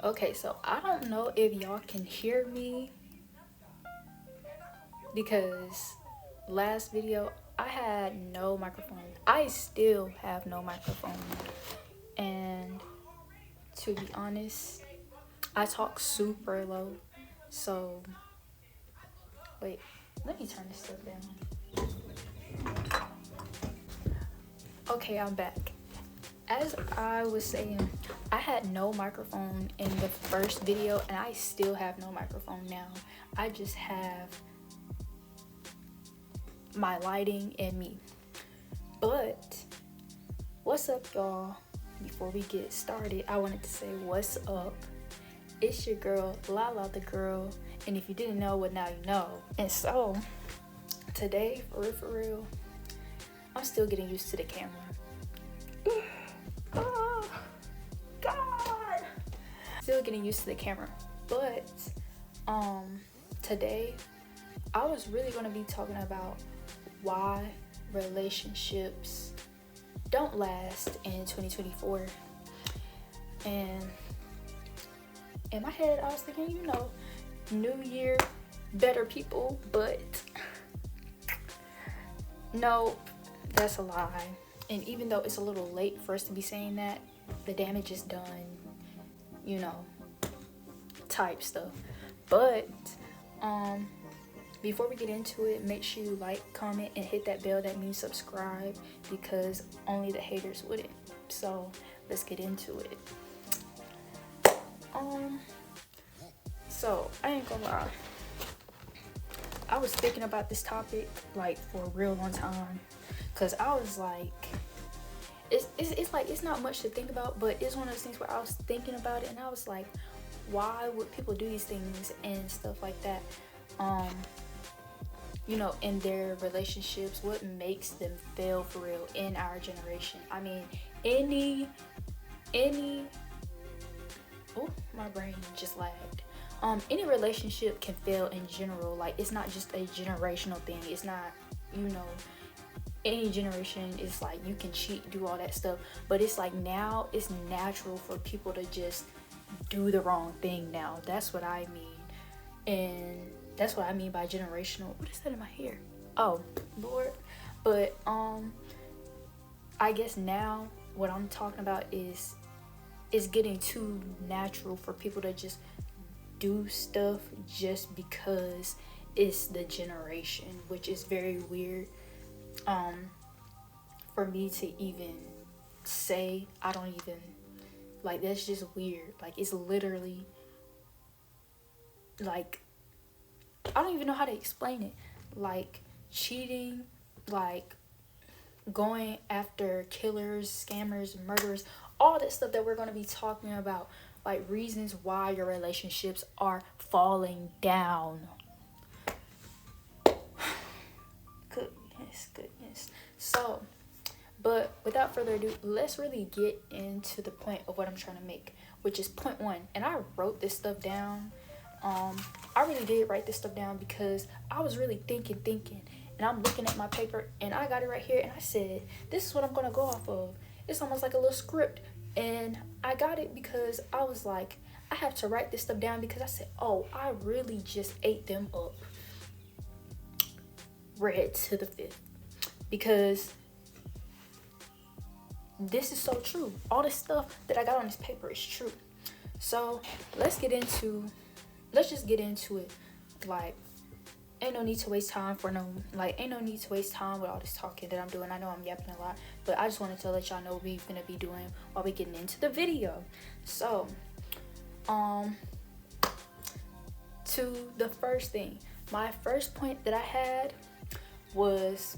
Okay, so I don't know if y'all can hear me because last video I had no microphone. I still have no microphone. And to be honest, I talk super low. So, wait, let me turn this stuff down. Okay, I'm back. As I was saying, I had no microphone in the first video and I still have no microphone now. I just have my lighting and me. But what's up, y'all? Before we get started, I wanted to say what's up. It's your girl, Lala the girl, and if you didn't know, well, now you know. And so today, for real, I'm still getting used to the camera. Oh, God. Still getting used to the camera. But today I was really going to be talking about why relationships don't last in 2024. And in my head I was thinking, you know, new year, better people, but no, that's a lie. And even though it's a little late for us to be saying that, the damage is done, you know, type stuff. But before we get into it, make sure you like, comment, and hit that bell. That means subscribe, because only the haters wouldn't. So let's get into it. So I ain't gonna lie, I was thinking about this topic like for a real long time, cause I was like, it's like, it's not much to think about, but it's one of those things where I was thinking about it and I was like, why would people do these things and stuff like that? You know, in their relationships, what makes them fail for real in our generation? I mean, any oh, my brain just lagged. Any relationship can fail in general. Like, it's not just a generational thing. It's not, you know, any generation is like, you can cheat, do all that stuff, but it's like now it's natural for people to just do the wrong thing now. That's what I mean. And that's what I mean by generational. What is that in my hair? Oh, Lord. But I guess now what I'm talking about is getting too natural for people to just do stuff just because it's the generation, which is very weird for me to even say. I don't even, like, that's just weird. Like, it's literally like, I don't even know how to explain it. Like, cheating, like going after killers, scammers, murderers, all that stuff that we're going to be talking about, like reasons why your relationships are falling down. Goodness. So, but without further ado, let's really get into the point of what I'm trying to make, which is point one. And I wrote this stuff down. I really did write this stuff down because I was really thinking, and I'm looking at my paper and I got it right here and I said, this is what I'm going to go off of. It's almost like a little script, and I got it because I was like, I have to write this stuff down, because I said, oh, I really just ate them up. Red to the fifth, because this is so true. All this stuff that I got on this paper is true. So let's just get into it. Like, ain't no need to waste time with all this talking that I'm doing. I know I'm yapping a lot, but I just wanted to let y'all know what we're gonna be doing while we getting into the video. So, to the first thing, my first point that I had was,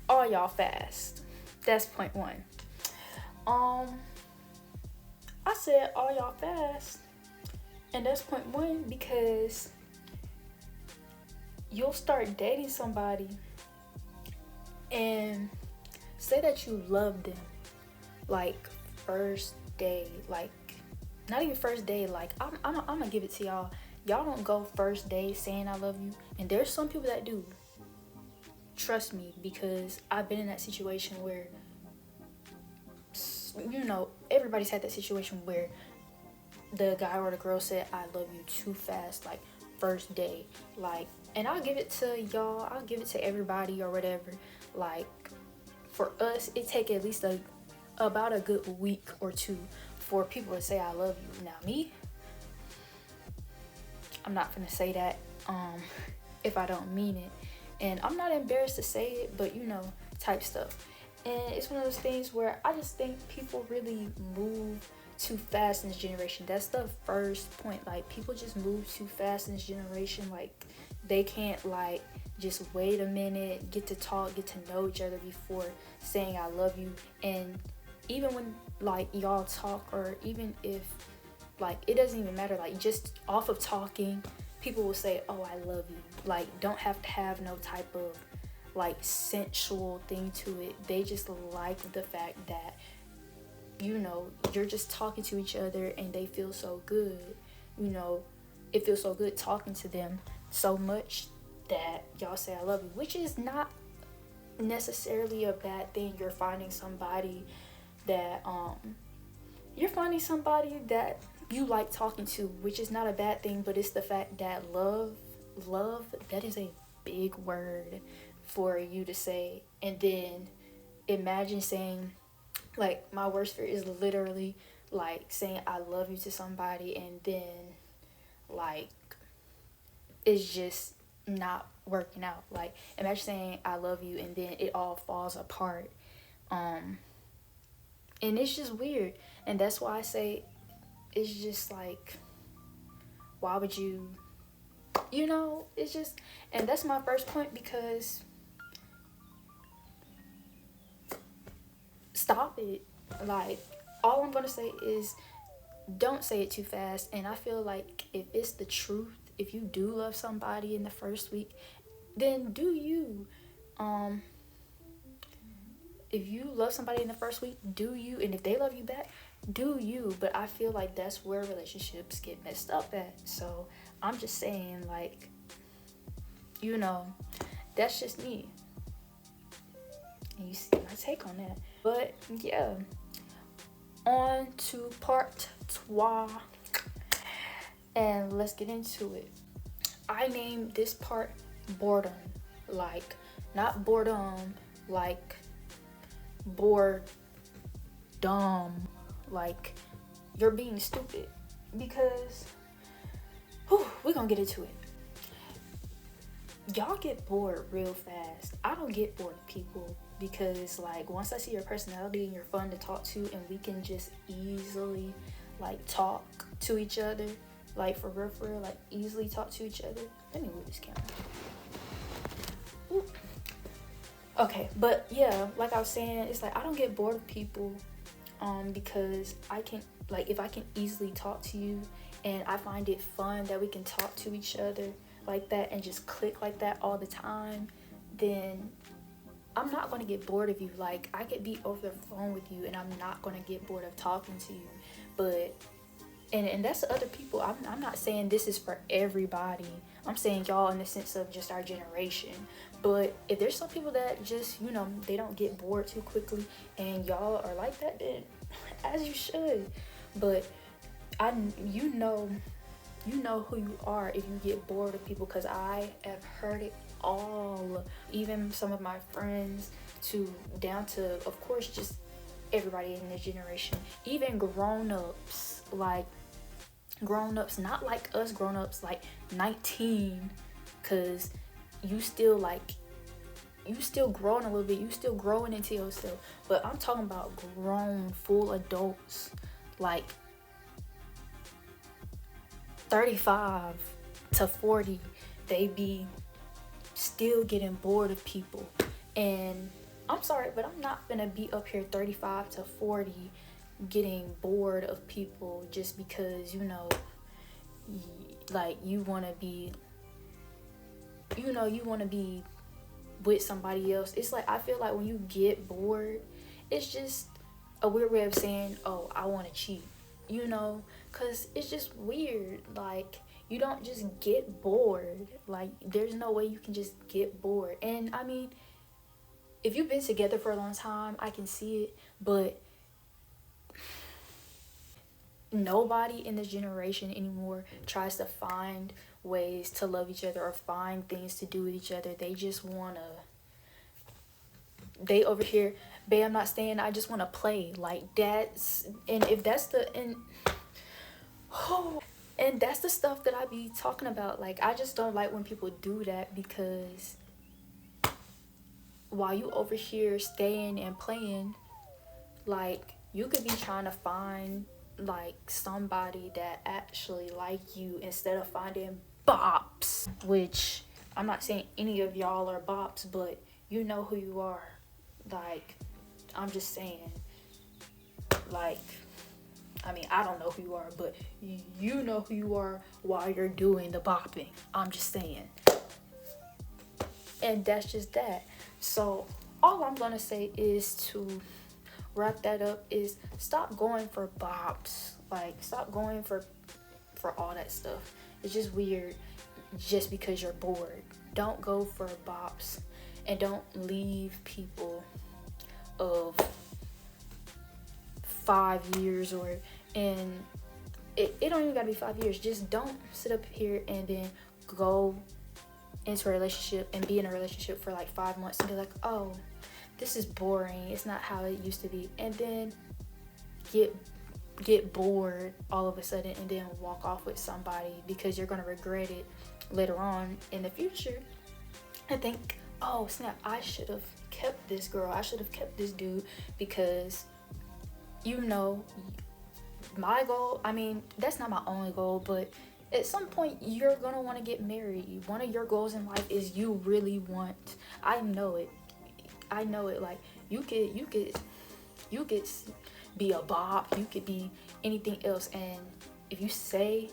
all y'all fast. That's point one. I said all y'all fast, and that's point one because you'll start dating somebody and say that you love them, like first day, like not even first day, like I'm gonna give it to y'all. Y'all don't go first day saying I love you, and there's some people that do. Trust me, because I've been in that situation where everybody's had that situation where the guy or the girl said I love you too fast, like first day. Like, and I'll give it to y'all, I'll give it to everybody or whatever. Like, for us, it take at least about a good week or two for people to say I love you. Now me, I'm not gonna say that if I don't mean it, and I'm not embarrassed to say it, but type stuff. And it's one of those things where I just think people really move too fast in this generation. That's the first point. Like, people just move too fast in this generation. Like, they can't like just wait a minute, get to talk, get to know each other before saying I love you. And even when like y'all talk, or even if like it doesn't even matter, like just off of talking, people will say, oh, I love you. Like, don't have to have no type of like sensual thing to it. They just like the fact that you're just talking to each other and they feel so good. It feels so good talking to them so much that y'all say I love you, which is not necessarily a bad thing. You're finding somebody that you like talking to, which is not a bad thing. But it's the fact that love, that is a big word for you to say. And then imagine saying, like, my worst fear is literally like saying I love you to somebody and then like it's just not working out. Like, imagine saying I love you and then it all falls apart. And it's just weird. And that's why I say it's just like, why would you, it's just, and that's my first point, because stop it. Like, all I'm gonna say is don't say it too fast. And I feel like if it's the truth, if you do love somebody in the first week, then do you. If you love somebody in the first week, do you. And if they love you back, do you. But I feel like that's where relationships get messed up at. So I'm just saying, like, that's just me. And you see my take on that. But yeah, on to part 2. And let's get into it. I named this part boredom. Like, not boredom, like bored dumb, like you're being stupid. Because we're gonna get into it. Y'all get bored real fast. I don't get bored of people, because like once I see your personality and you're fun to talk to, and we can just easily like talk to each other, like for real, like easily talk to each other. Let me move this camera. Ooh. Okay, but yeah, like I was saying, it's like I don't get bored of people, because I can, like, if I can easily talk to you and I find it fun that we can talk to each other like that and just click like that all the time, then I'm not going to get bored of you. Like, I could be over the phone with you and I'm not going to get bored of talking to you. But and that's other people. I'm not saying this is for everybody. I'm saying y'all in the sense of just our generation. But if there's some people that just, they don't get bored too quickly, and y'all are like that, then as you should. But you know who you are if you get bored of people, because I have heard it all. Even some of my friends, down to, of course, just everybody in this generation. Even grown-ups, not like us grown-ups, like 19, because you still growing a little bit, you still growing into yourself. But I'm talking about grown, full adults, like 35 to 40, they be still getting bored of people. And I'm sorry, but I'm not gonna be up here 35 to 40 getting bored of people just because, like, you want to be with somebody else. It's like, I feel like when you get bored, it's just a weird way of saying, oh, I want to cheat, because it's just weird. Like, you don't just get bored. Like, there's no way you can just get bored. And I mean, if you've been together for a long time, I can see it. But nobody in this generation anymore tries to find ways to love each other or find things to do with each other. They just wanna, they over here, babe, I'm not staying, I just wanna play. Like that's, and if that's the, and oh, and that's the stuff that I be talking about. Like I just don't like when people do that, because while you over here staying and playing, like you could be trying to find like somebody that actually like you instead of finding bops, which I'm not saying any of y'all are bops, but you know who you are. Like I'm just saying, like, I mean, I don't know who you are, but you know who you are while you're doing the bopping. I'm just saying. And that's just that. So all I'm gonna say is, to wrap that up, is stop going for bops. Like stop going for all that stuff. It's just weird just because you're bored. Don't go for bops, and don't leave people of 5 years, or, and it don't even gotta be 5 years. Just don't sit up here and then go into a relationship and be in a relationship for like 5 months and be like, oh, this is boring, it's not how it used to be, and then get bored all of a sudden and then walk off with somebody, because you're gonna regret it later on in the future and think, oh snap, I should have kept this girl, I should have kept this dude, because you know, my goal, I mean, that's not my only goal, but at some point you're gonna want to get married. One of your goals in life is, you really want, I know it, like you could be a bop, you could be anything else, and if you say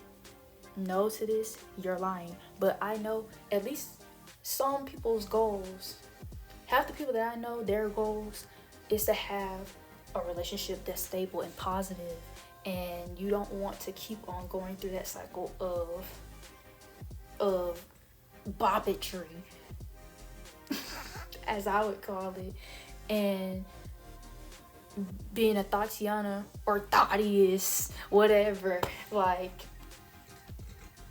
no to this, you're lying. But I know at least some people's goals, half the people that I know, their goals is to have a relationship that's stable and positive, and you don't want to keep on going through that cycle of boppetry, as I would call it, and being a Tatiana or Thaddeus, whatever, like,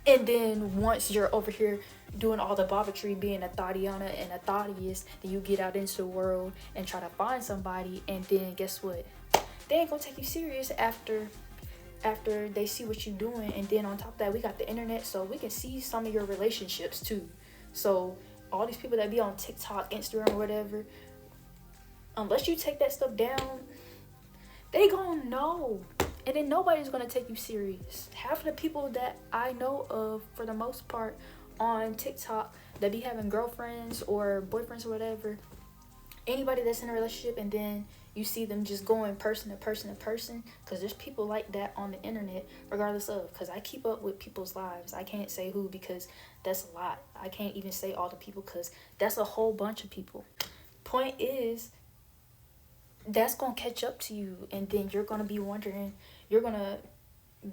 and then once you're over here doing all the boppetry, being a Tatiana and a Thaddeus, then you get out into the world and try to find somebody, and then guess what? They ain't gonna take you serious after they see what you're doing. And then on top of that, we got the internet, so we can see some of your relationships too. So all these people that be on TikTok, Instagram, or whatever, unless you take that stuff down, they gonna know, and then nobody's gonna take you serious. Half of the people that I know of, for the most part, on TikTok, that be having girlfriends or boyfriends or whatever, anybody that's in a relationship, and then you see them just going person to person to person, because there's people like that on the internet, regardless of, because I keep up with people's lives. I can't say who, because that's a lot. I can't even say all the people, because that's a whole bunch of people. Point is, that's gonna catch up to you, and then you're gonna be wondering, you're gonna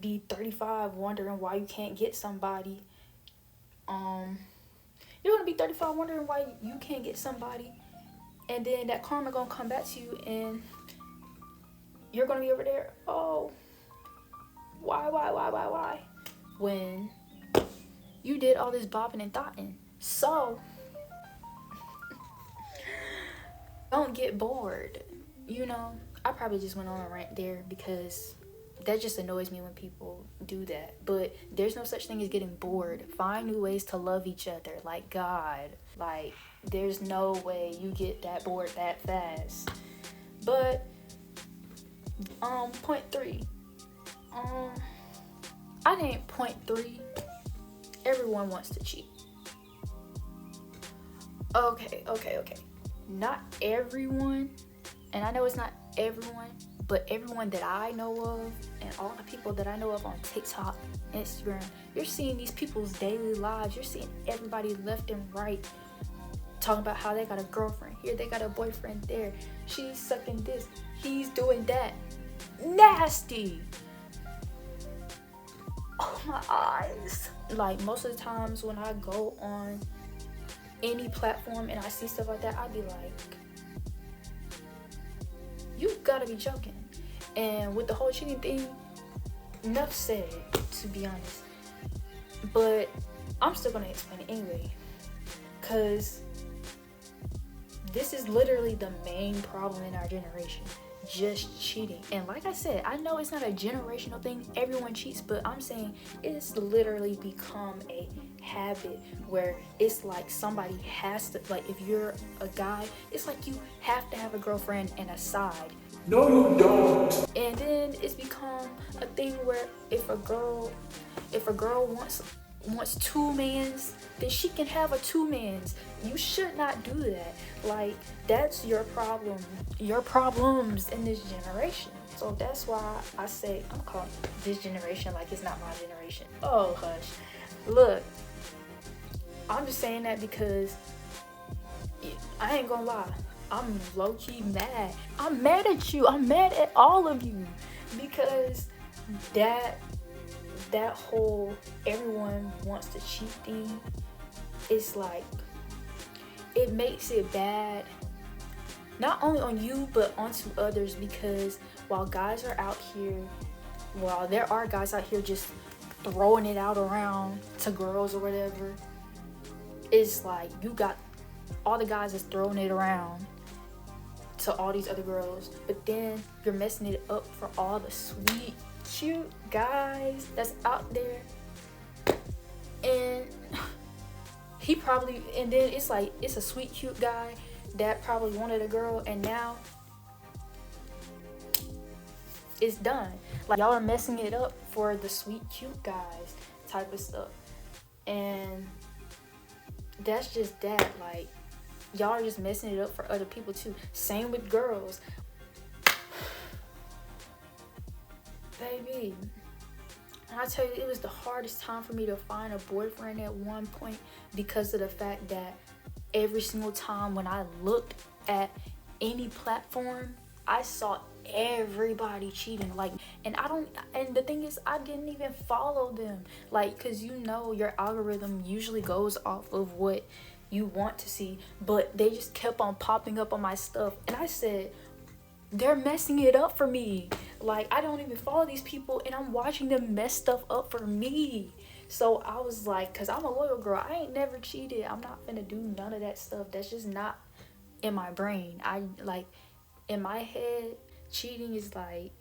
be 35 wondering why you can't get somebody. You're gonna be 35 wondering why you can't get somebody, and then that karma gonna come back to you, and you're gonna be over there, oh, why, when you did all this bopping and thotting. So don't get bored. You know, I probably just went on a rant there, because that just annoys me when people do that. But there's no such thing as getting bored. Find new ways to love each other. Like, God, like, there's no way you get that bored that fast. But point 3, I think point 3, everyone wants to cheat. Okay, not everyone, and I know it's not everyone, but everyone that I know of, and all the people that I know of on TikTok, Instagram, you're seeing these people's daily lives. You're seeing everybody left and right talking about how they got a girlfriend here, they got a boyfriend there, she's sucking this, he's doing that. Nasty. Oh, my eyes. Like, most of the times when I go on any platform and I see stuff like that, I'd be like, you gotta be joking. And with the whole cheating thing, enough said, to be honest. But I'm still gonna explain it anyway, because this is literally the main problem in our generation. Just cheating. And like I said, I know it's not a generational thing, everyone cheats, but I'm saying it's literally become a habit where it's like somebody has to, like, if you're a guy, it's like you have to have a girlfriend and a side. No, you don't. And then it's become a thing where if a girl wants two mans, then she can have a two mans. You should not do that. Like, that's your problem, your problems in this generation. So that's why I say I'm calling this generation like it's not my generation. Oh hush. Look, I'm just saying that because I ain't gonna lie, I'm low-key mad. I'm mad at you. I'm mad at all of you, because that whole everyone wants to cheat thing, it's like, it makes it bad not only on you but onto others, because while there are guys out here just throwing it out around to girls or whatever, it's like you got all the guys that's throwing it around to all these other girls, but then you're messing it up for all the sweet, cute guys that's out there. And then it's like, it's a sweet, cute guy that probably wanted a girl, and now it's done. Like, y'all are messing it up for the sweet, cute guys type of stuff. And that's just that. Like, y'all are just messing it up for other people too. Same with girls. Baby, and I tell you, it was the hardest time for me to find a boyfriend at one point, because of the fact that every single time when I looked at any platform, I saw everybody cheating. Like, and the thing is, I didn't even follow them. Like, cause you know your algorithm usually goes off of what you want to see, but they just kept on popping up on my stuff, and I said, they're messing it up for me. Like, I don't even follow these people, and I'm watching them mess stuff up for me. So I was like, because I'm a loyal girl, I ain't never cheated. I'm not gonna do none of that stuff. That's just not in my brain. In my head, cheating is like,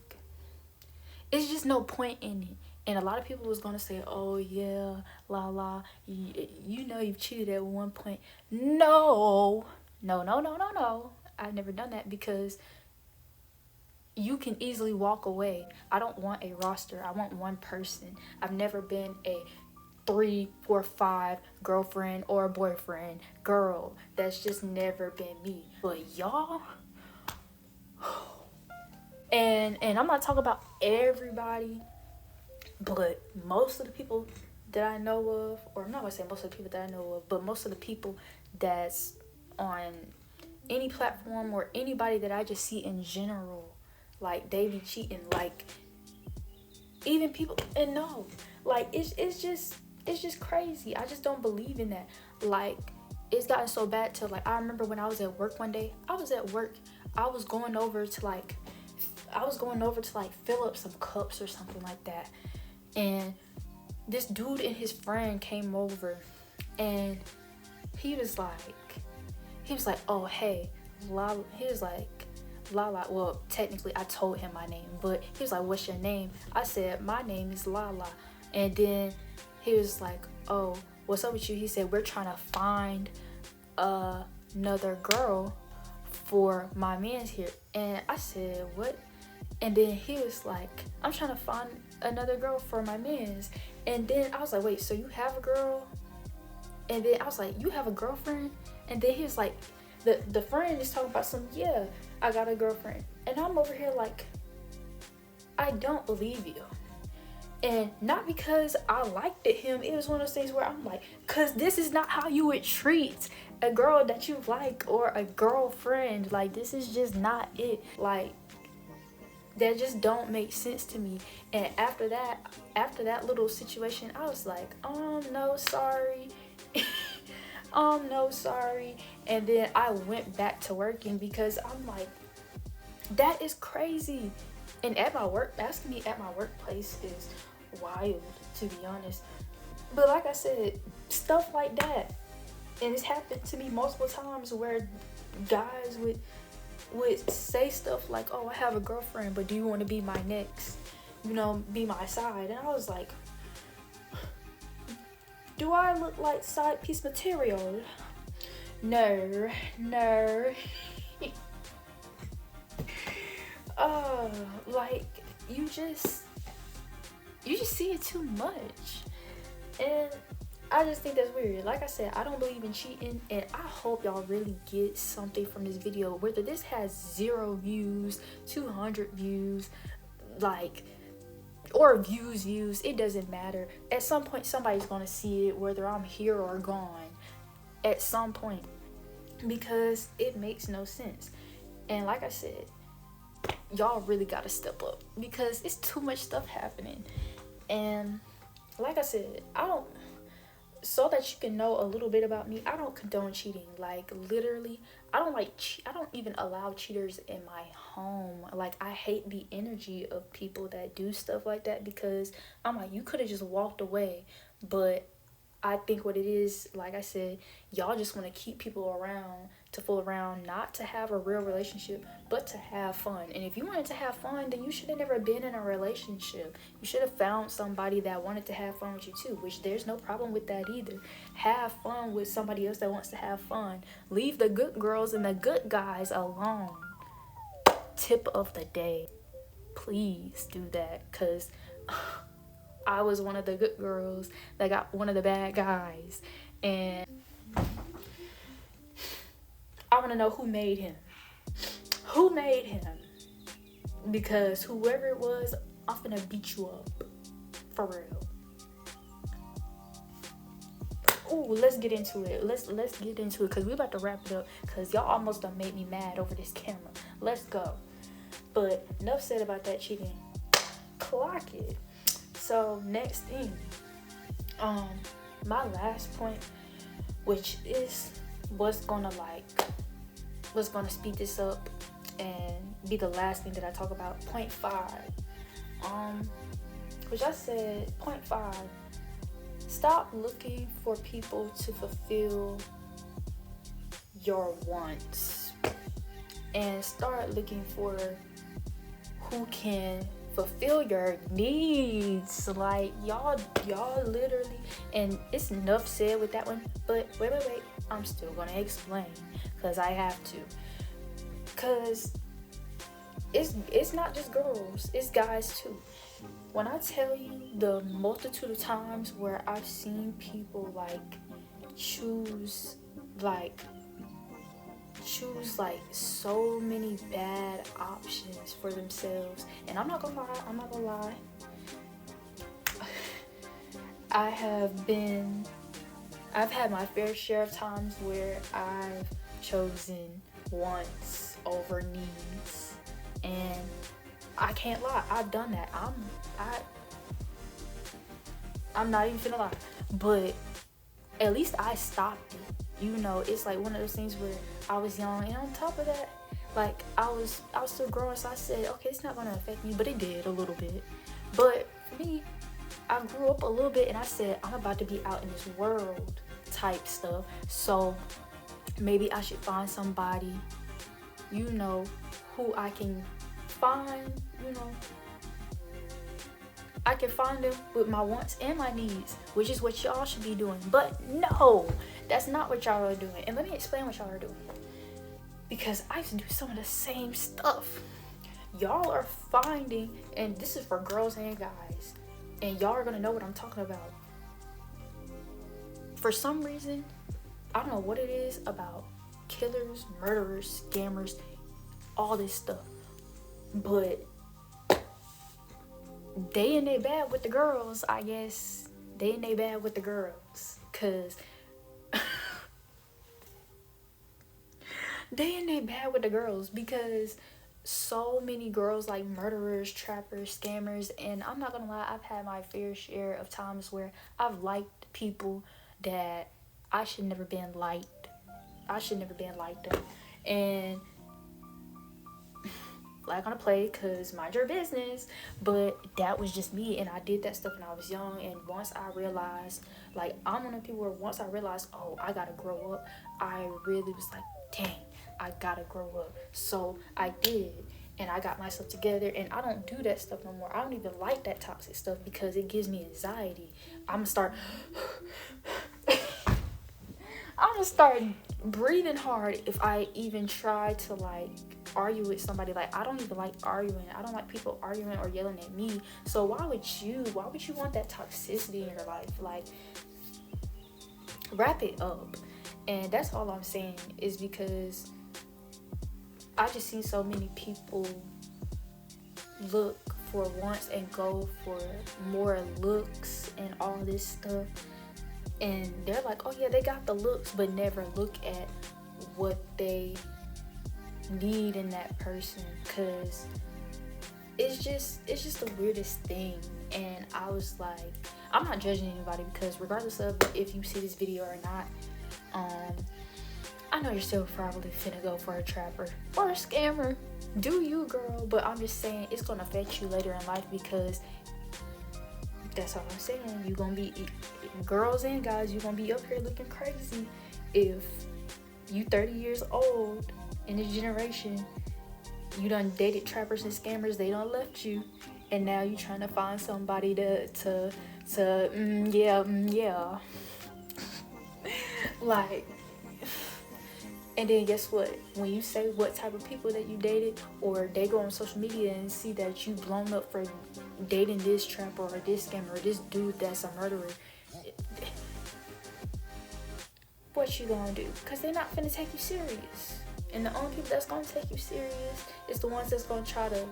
it's just no point in it. And a lot of people was gonna say, oh yeah, la la, you know you've cheated at one point. No. I've never done that, because you can easily walk away. I don't want a roster. I want one person. I've never been a 3, 4, 5 girlfriend or boyfriend girl. That's just never been me. But y'all, and I'm not talking about everybody, but most of the people that I know of, or I'm not gonna say most of the people that I know of, but most of the people that's on any platform or anybody that I just see in general, like, they be cheating. Like, even people, and no, like, it's just crazy. I just don't believe in that. Like, it's gotten so bad to, like, I remember when I was at work one day. I was going over to like fill up some cups or something like that, and this dude and his friend came over, and he was like, oh hey, Lala. He was like, Lala. Well, technically I told him my name, but he was like, what's your name? I said, my name is Lala. And then he was like, oh, what's up with you? He said, we're trying to find another girl for my man's here. And I said, what? And then he was like, I'm trying to find another girl for my man's. And then I was like, wait, so you have a girl? And then I was like, you have a girlfriend? And then he was like, the friend is talking about some, yeah, I got a girlfriend. And I'm over here like, I don't believe you. And not because I liked him, it was one of those things where I'm like, cause this is not how you would treat a girl that you like or a girlfriend. Like, this is just not it. Like, that just don't make sense to me. And after that little situation, I was like, no, sorry. No, sorry. And then I went back to working, because I'm like, that is crazy. And at my work, asking me at my workplace is wild, to be honest. But like I said, stuff like that, and it's happened to me multiple times where guys would say stuff like, "Oh, I have a girlfriend, but do you want to be my next? You know, be my side?" And I was like, "Do I look like side piece material? No, no." Like you just see it too much, and I just think that's weird. Like I said, I don't believe in cheating, and I hope y'all really get something from this video. Whether this has 0 views, 200 views, like, or views, it doesn't matter. At some point, somebody's gonna see it, whether I'm here or gone. At some point, because it makes no sense. And like I said, y'all really gotta step up because it's too much stuff happening. And like I said, so that you can know a little bit about me, I don't condone cheating. Like, literally, I don't even allow cheaters in my home. Like, I hate the energy of people that do stuff like that, because I'm like, you could have just walked away. But I think what it is, like I said, y'all just want to keep people around to fool around, not to have a real relationship, but to have fun. And if you wanted to have fun, then you should have never been in a relationship. You should have found somebody that wanted to have fun with you too, which there's no problem with that either. Have fun with somebody else that wants to have fun. Leave the good girls and the good guys alone. Tip of the day. Please do that, because I was one of the good girls that got one of the bad guys. And I want to know who made him. Who made him? Because whoever it was, I'm finna beat you up. For real. Ooh, let's get into it. Let's get into it, because we about to wrap it up, because y'all almost done made me mad over this camera. Let's go. But enough said about that cheating. Clock it. So next thing, my last point, which is what's gonna speed this up and be the last thing that I talk about, point 5. Which I said, point 5, stop looking for people to fulfill your wants and start looking for who can fulfill your needs. Like, y'all literally, and it's enough said with that one, but wait, I'm still gonna explain, because I have to, because it's not just girls, it's guys too. When I tell you the multitude of times where I've seen people choose so many bad options for themselves, and I'm not gonna lie, I've had my fair share of times where I've chosen wants over needs, and I can't lie, I've done that. I'm not even finna lie, but at least I stopped it. You know, it's like one of those things where I was young, and on top of that, like, I was still growing, so I said, okay, it's not gonna affect me, but it did a little bit. But for me, I grew up a little bit, and I said, I'm about to be out in this world type stuff, so maybe I should find somebody, you know, who I can find, you know, I can find them with my wants and my needs, which is what y'all should be doing. But no, that's not what y'all are doing. And let me explain what y'all are doing, because I used to do some of the same stuff. Y'all are finding, and this is for girls and guys, and y'all are gonna know what I'm talking about. For some reason, I don't know what it is about killers, murderers, scammers, all this stuff, but they in their bad with the girls, I guess. They in their bad with the girls, cause they in their bad with the girls, because so many girls like murderers, trappers, scammers, and I'm not gonna lie, I've had my fair share of times where I've liked people that I should never been liked. I should never been like them, and flag on a play, because mind your business. But that was just me, and I did that stuff when I was young. And once I realized, like, I'm one of the people where once I realized, oh, I gotta grow up, I really was like, dang, I gotta grow up. So I did, and I got myself together, and I don't do that stuff no more. I don't even like that toxic stuff because it gives me anxiety. I'm gonna start breathing hard if I even try to, like, argue with somebody. Like, I don't even like arguing. I don't like people arguing or yelling at me. So why would you want that toxicity in your life? Like, wrap it up. And that's all I'm saying, is because I just see so many people look for wants and go for more looks and all this stuff, and they're like, oh yeah, they got the looks, but never look at what they need in that person, because it's just the weirdest thing. And I was like, I'm not judging anybody, because regardless of if you see this video or not, I know you're still probably finna go for a trapper or a scammer. Do you, girl? But I'm just saying, it's gonna affect you later in life, because that's all I'm saying. You gonna be, girls and guys, you gonna be up here looking crazy if you 30 years old in this generation. You done dated trappers and scammers, they done left you, and now you trying to find somebody to yeah. Like, and then guess what? When you say what type of people that you dated, or they go on social media and see that you blown up for dating this trapper or this scammer or this dude that's a murderer, what you gonna do? Because they're not gonna take you serious. And the only people that's gonna take you serious is the ones that's gonna try to,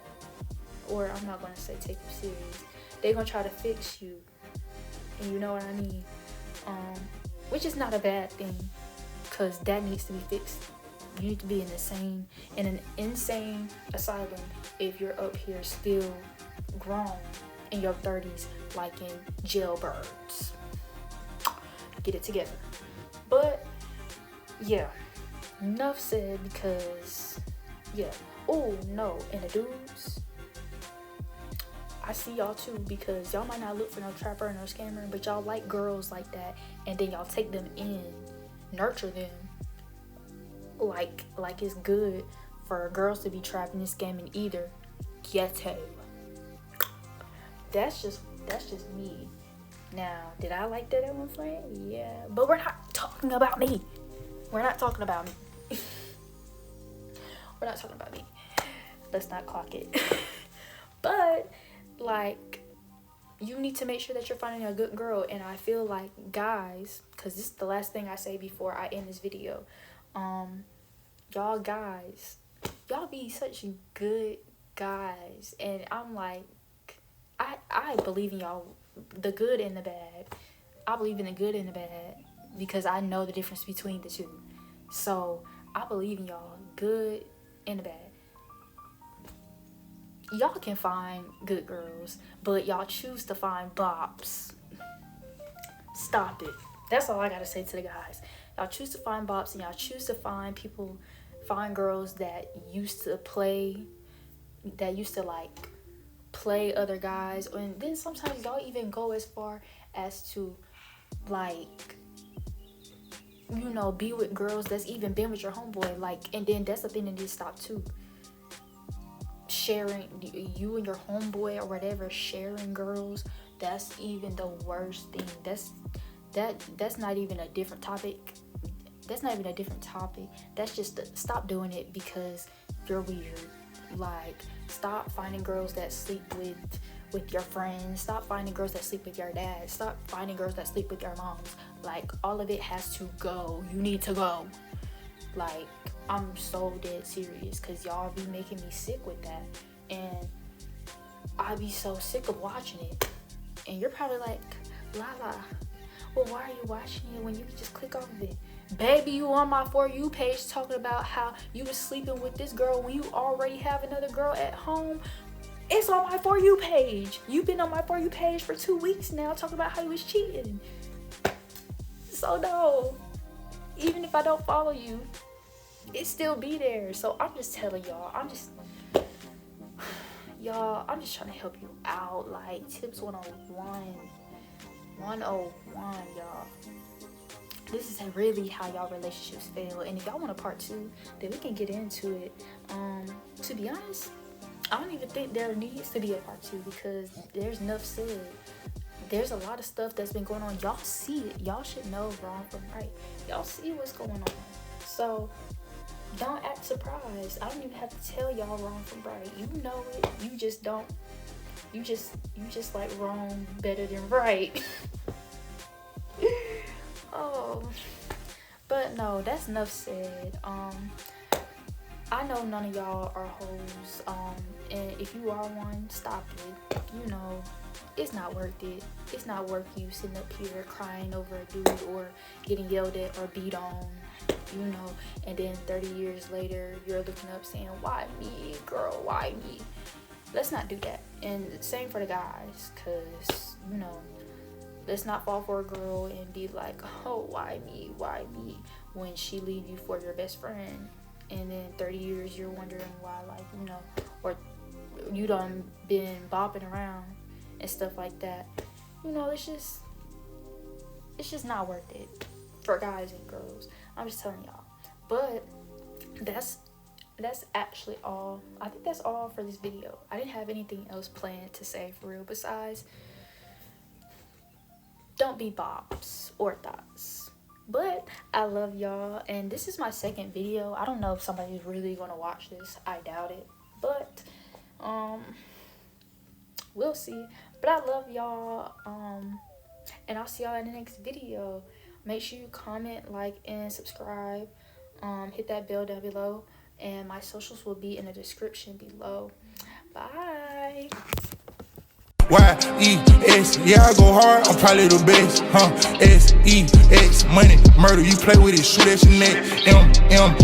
or I'm not gonna say take you serious, they're gonna try to fix you. And you know what I mean? Which is not a bad thing, because that needs to be fixed. You need to be in an insane asylum if you're up here still grown in your 30s, like in jailbirds. Get it together. But yeah, enough said, because yeah. Oh no, and the dudes, I see y'all too, because y'all might not look for no trapper or no scammer, but y'all like girls like that, and then y'all take them in, nurture them, like it's good for girls to be trapping and scamming either. Ghetto. That's just me. Now, did I like that at one point? Yeah, but we're not talking about me. We're not talking about me. We're not talking about me. Let's not clock it. But like, you need to make sure that you're finding a good girl. And I feel like guys, because this is the last thing I say before I end this video, y'all guys, y'all be such good guys, and I'm like, I believe in y'all, the good and the bad. I believe in the good and the bad, because I know the difference between the two. So I believe in y'all, good and the bad. Y'all can find good girls, but y'all choose to find bops. Stop it. That's all I gotta say to the guys. Y'all choose to find bops, and y'all choose to find girls that used to like play other guys. And then sometimes y'all even go as far as to, like, you know, be with girls that's even been with your homeboy. Like, and then that's the thing that needs to stop too. Sharing, you and your homeboy or whatever, sharing girls, that's even the worst thing. That's not even a different topic. That's not even a different topic. That's just stop doing it because you're weird. Like, stop finding girls that sleep with your friends. Stop finding girls that sleep with your dad. Stop finding girls that sleep with your moms. Like, all of it has to go. You need to go. Like, I'm so dead serious, because y'all be making me sick with that. And I be so sick of watching it. And you're probably like, Lala, well, why are you watching it when you can just click off of it? Baby, you on my For You page talking about how you was sleeping with this girl when you already have another girl at home. It's on my For You page. You've been on my For You page for 2 weeks now talking about how you was cheating. So no, even if I don't follow you, it still be there. So I'm just telling y'all, y'all, I'm just trying to help you out. Like, tips 101. 101, y'all. This is really how y'all relationships fail. And if y'all want a part 2, then we can get into it. To be honest, I don't even think there needs to be a part 2 because there's enough said. There's a lot of stuff that's been going on. Y'all see it. Y'all should know wrong from right. Y'all see what's going on. So don't act surprised. I don't even have to tell y'all wrong from right. You know it. You just don't. You just like wrong better than right. Oh, but no, that's enough said. I know none of y'all are hoes. And if you are one, stop it. You know, it's not worth it. It's not worth you sitting up here crying over a dude or getting yelled at or beat on, you know, and then 30 years later, you're looking up saying, why me, girl, why me? Let's not do that. And same for the guys, because, you know, let's not fall for a girl and be like, oh, why me, when she leave you for your best friend. And then 30 years, you're wondering why, like, you know, or you done been bopping around and stuff like that. You know, it's just not worth it for guys and girls. I'm just telling y'all. But that's actually all. I think that's all for this video. I didn't have anything else planned to say for real besides don't be bops or thoughts. But I love y'all, and this is my second video. I don't know if somebody's really gonna watch this. I doubt it, but we'll see. But I love y'all, and I'll see y'all in the next video. Make sure you comment, like, and subscribe. Hit that bell down below, and my socials will be in the description below. Bye. Y-E-S, yeah, I go hard, I'm probably the best, huh? S-E-X, money, murder, you play with it, shoot at your neck, M-M